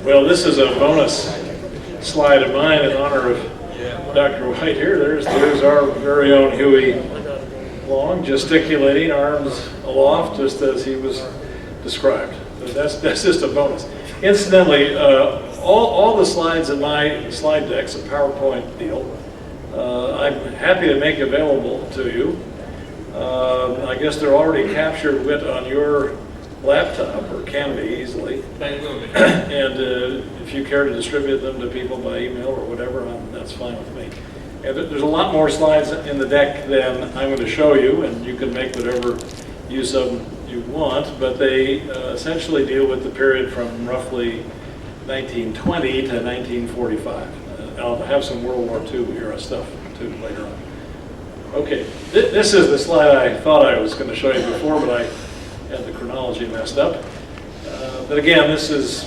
Well, this is a bonus slide of mine in honor of Dr. White here. There's our very own Huey Long, gesticulating, arms aloft, just as he was described. So that's just a bonus. Incidentally, all the slides in my slide deck's a PowerPoint deal. I'm happy to make available to you. I guess they're already captured on your laptop, or can be easily. And if you care to distribute them to people by email or whatever, that's fine with me. And there's a lot more slides in the deck than I'm going to show you, and you can make whatever use of them you want, but they essentially deal with the period from roughly 1920 to 1945. I'll have some World War II era stuff too later on. Okay, this is the slide I thought I was going to show you before, but I had the chronology messed up. But again, this is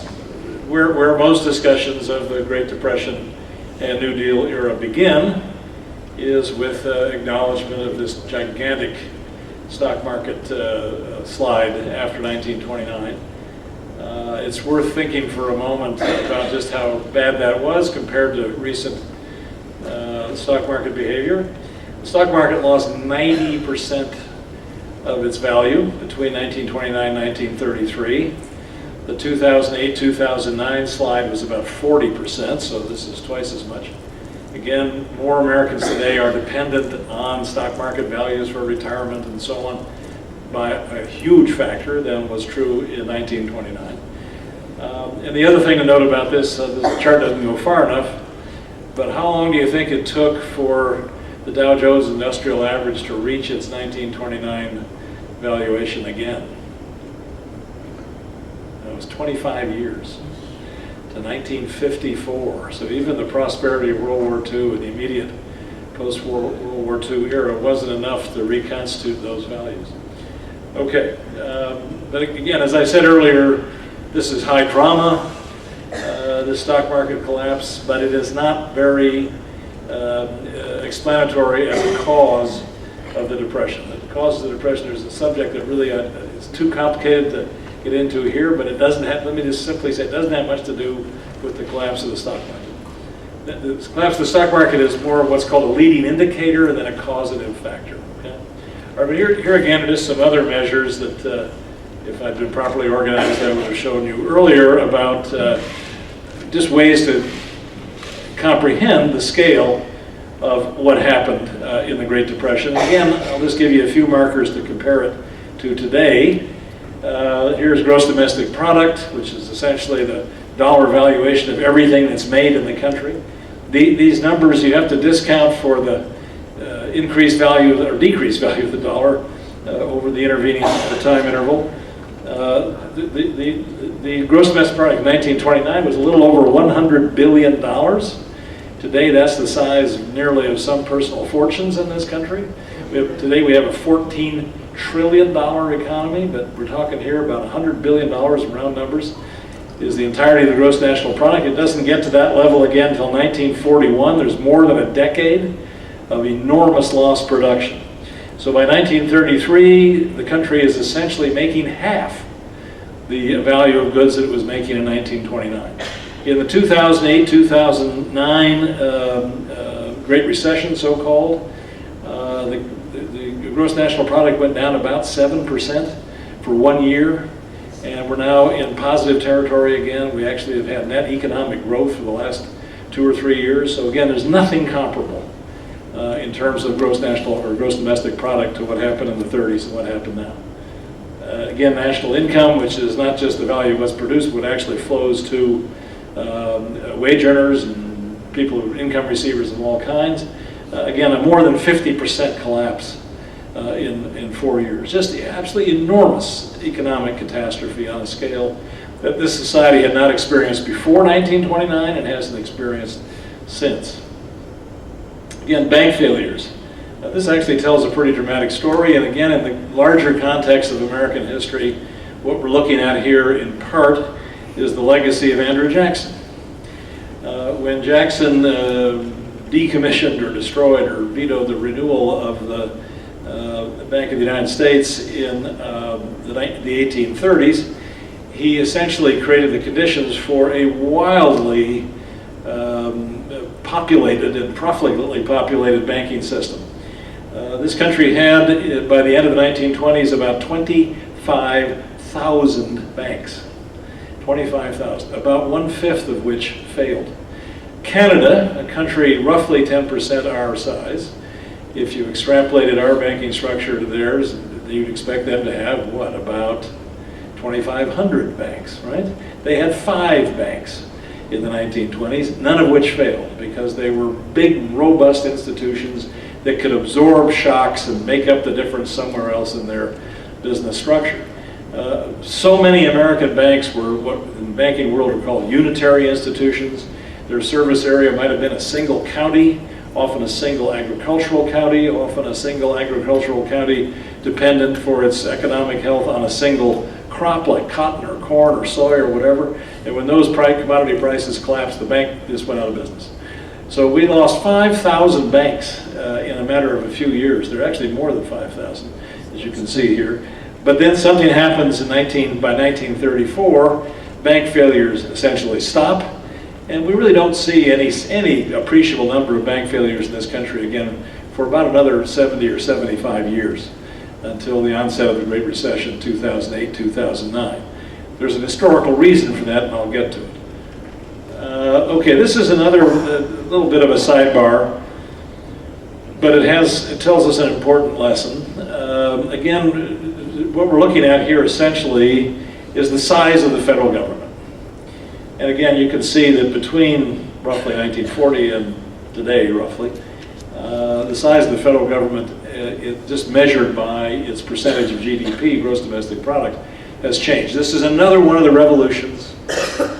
where most discussions of the Great Depression and New Deal era begin, is with acknowledgement of this gigantic stock market slide after 1929. It's worth thinking for a moment about just how bad that was compared to recent stock market behavior. The stock market lost 90% of its value between 1929 and 1933. The 2008-2009 slide was about 40%, so this is twice as much. Again, more Americans today are dependent on stock market values for retirement and so on by a huge factor than was true in 1929. And the other thing to note about this chart doesn't go far enough, but how long do you think it took for the Dow Jones Industrial Average to reach its 1929 valuation again? It was 25 years to 1954. So even the prosperity of World War II and the immediate post-World War II era wasn't enough to reconstitute those values. Okay, but again, as I said earlier, this is high drama, the stock market collapse, but it is not very explanatory as a cause of the Depression. The cause of the Depression is a subject that really is too complicated to get into here, but it doesn't have, let me just simply say, it doesn't have much to do with the collapse of the stock market. The collapse of the stock market is more of what's called a leading indicator than a causative factor. Okay? All right, but here again are just some other measures that, if I'd been properly organized, I would have shown you earlier about just ways to comprehend the scale of what happened in the Great Depression. Again, I'll just give you a few markers to compare it to today. Here's gross domestic product, which is essentially the dollar valuation of everything that's made in the country. These numbers you have to discount for the increased value or decreased value of the dollar over the intervening time interval. The gross domestic product in 1929 was a little over $100 billion. Today, that's the size nearly of some personal fortunes in this country. Today, we have a $14 trillion economy, but we're talking here about $100 billion in round numbers is the entirety of the gross national product. It doesn't get to that level again until 1941. There's more than a decade of enormous lost production. So by 1933, the country is essentially making half the value of goods that it was making in 1929. In the 2008-2009 Great Recession, so-called, the gross national product went down about 7% for 1 year, and we're now in positive territory again. We actually have had net economic growth for the last 2 or 3 years. So again, there's nothing comparable in terms of gross national or gross domestic product to what happened in the 30s and what happened now. Again, national income, which is not just the value of what's produced, but actually flows to wage earners and people, income receivers of all kinds. Again, a more than 50% collapse in 4 years. Just the absolutely enormous economic catastrophe on a scale that this society had not experienced before 1929 and hasn't experienced since. Again, bank failures. This actually tells a pretty dramatic story, and again, in the larger context of American history, what we're looking at here in part is the legacy of Andrew Jackson. When Jackson decommissioned or destroyed or vetoed the renewal of the Bank of the United States in the 1830s, he essentially created the conditions for a wildly populated and profligately populated banking system. This country had, by the end of the 1920s, about 25,000 banks. 25,000, about 1/5 of which failed. Canada, a country roughly 10% our size, if you extrapolated our banking structure to theirs, you'd expect them to have, what, about 2,500 banks, right? They had 5 banks in the 1920s, none of which failed because they were big, robust institutions that could absorb shocks and make up the difference somewhere else in their business structure. So many American banks were what in the banking world are called unitary institutions. Their service area might have been a single county, often a single agricultural county, often a single agricultural county dependent for its economic health on a single crop like cotton or corn or soy or whatever. And when those commodity prices collapsed, the bank just went out of business. So we lost 5,000 banks in a matter of a few years. There are actually more than 5,000, as you can see here. But then something happens by 1934, bank failures essentially stop, and we really don't see any appreciable number of bank failures in this country again for about another 70 or 75 years, until the onset of the Great Recession, 2008, 2009. There's an historical reason for that, and I'll get to it. Okay, this is another little bit of a sidebar, but it tells us an important lesson. Again, what we're looking at here essentially is the size of the federal government. And again, you can see that between roughly 1940 and today, roughly, the size of the federal government, just measured by its percentage of GDP, gross domestic product, has changed. This is another one of the revolutions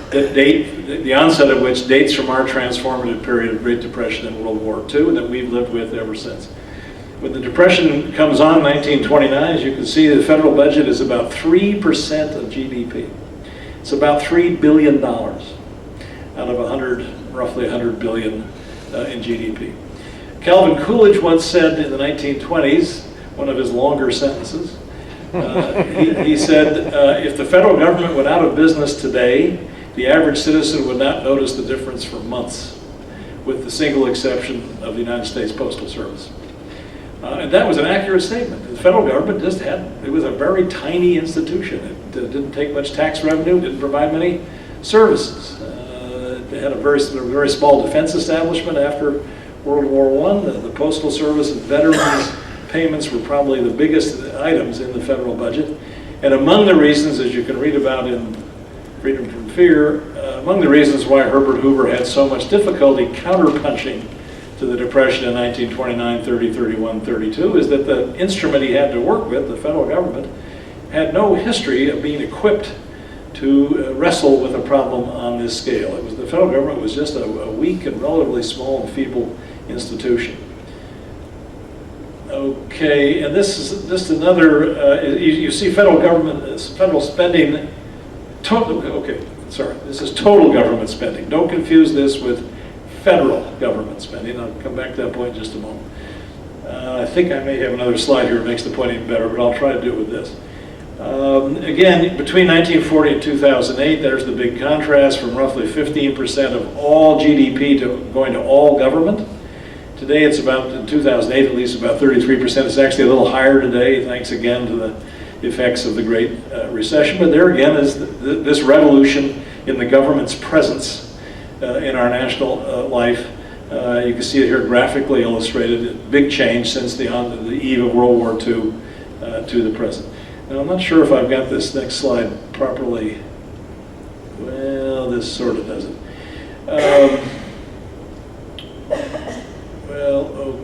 that the onset of which dates from our transformative period of Great Depression and World War II that we've lived with ever since. When the Depression comes on in 1929, as you can see, the federal budget is about 3% of GDP. It's about $3 billion out of roughly 100 billion in GDP. Calvin Coolidge once said in the 1920s, one of his longer sentences, he said, if the federal government went out of business today, the average citizen would not notice the difference for months, with the single exception of the United States Postal Service. And that was an accurate statement. The federal government it was a very tiny institution. It didn't take much tax revenue, didn't provide many services. They had a very small defense establishment after World War I. The Postal Service and veterans payments were probably the biggest items in the federal budget. And among the reasons, as you can read about in Freedom from Fear, among the reasons why Herbert Hoover had so much difficulty counterpunching to the Depression in 1929, 30, 31, 32, is that the instrument he had to work with, the federal government, had no history of being equipped to wrestle with a problem on this scale. The federal government was just a weak and relatively small and feeble institution. Okay, and this is just another, you see federal spending, this is total government spending. Don't confuse this with federal government spending. I'll come back to that point in just a moment. I think I may have another slide here that makes the point even better, but I'll try to do it with this. Again, between 1940 and 2008, there's the big contrast from roughly 15% of all GDP going to all government. Today it's about, in 2008 at least, about 33%. It's actually a little higher today, thanks again to the effects of the Great Recession. But there again is this revolution in the government's presence in our national life. You can see it here graphically illustrated. Big change since the eve of World War II to the present. Now, I'm not sure if I've got this next slide properly. Well, this sort of does it.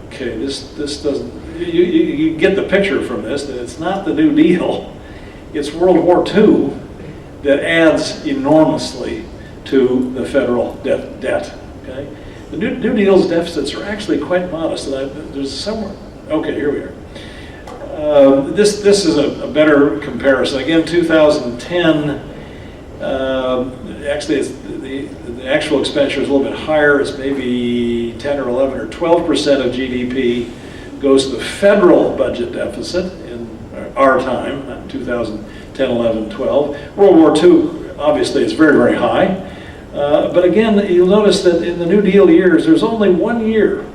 Okay, this doesn't, you get the picture from this, that it's not the New Deal, it's World War II that adds enormously to the federal debt, okay? The New Deal's deficits are actually quite modest, and there's somewhere, okay, here we are. This is a better comparison. Again, 2010, actually it's the actual expenditure is a little bit higher. It's maybe 10 or 11 or 12% of GDP goes to the federal budget deficit in our time, 2010, 11, 12. World War II, obviously, is very, very high. But again, you'll notice that in the New Deal years, there's only 1 year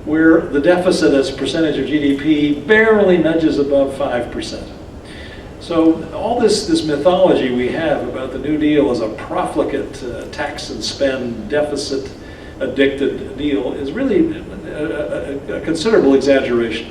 where the deficit as a percentage of GDP barely nudges above 5%. So all this mythology we have about the New Deal as a profligate tax and spend deficit addicted deal is really a considerable exaggeration.